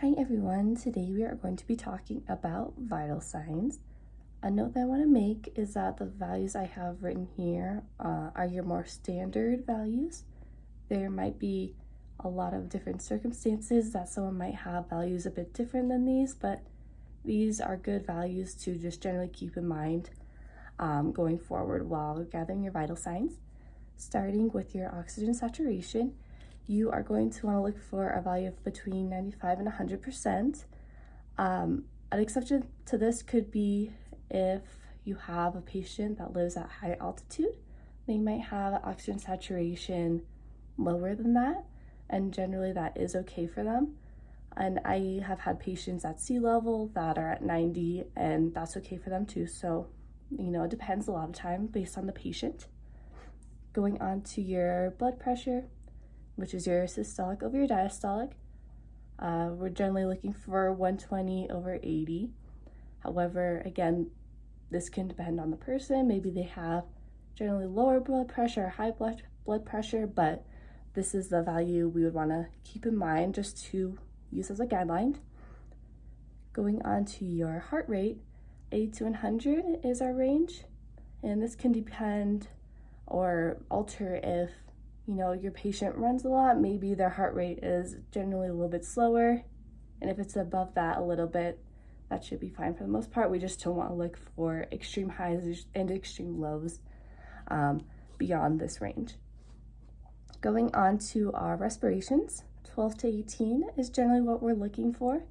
Hi everyone, today we are going to be talking about vital signs. A note that I want to make is that the values I have written here are your more standard values. There might be a lot of different circumstances that someone might have values a bit different than these, but these are good values to just generally keep in mind going forward while gathering your vital signs. Starting with your oxygen saturation, you are going to want to look for a value of between 95 and 100%. An exception to this could be if you have a patient that lives at high altitude. They might have oxygen saturation lower than that, and generally that is okay for them. And I have had patients at sea level that are at 90, and that's okay for them too. So, it depends a lot of time based on the patient. Going on to your blood pressure, which is your systolic over your diastolic. We're generally looking for 120 over 80. However, again, this can depend on the person. Maybe they have generally lower blood pressure or high blood pressure, but this is the value we would want to keep in mind just to use as a guideline. Going on to your heart rate, 80 to 100 is our range, and this can depend or alter if your patient runs a lot. Maybe their heart rate is generally a little bit slower, and if it's above that a little bit, that should be fine for the most part. We just don't want to look for extreme highs and extreme lows beyond this range. Going on to our respirations, 12 to 18 is generally what we're looking for.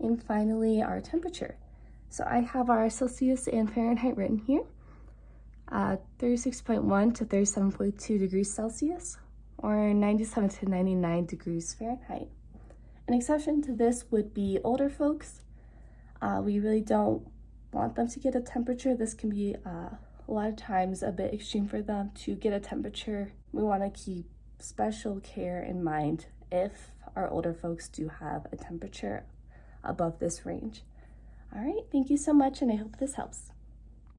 And finally, our temperature. So I have our Celsius and Fahrenheit written here. 36.1 to 37.2 degrees Celsius, or 97 to 99 degrees Fahrenheit. An exception to this would be older folks. We really don't want them to get a temperature. This can be a lot of times a bit extreme for them to get a temperature. We want to keep special care in mind if our older folks do have a temperature above this range. All right, thank you so much, and I hope this helps.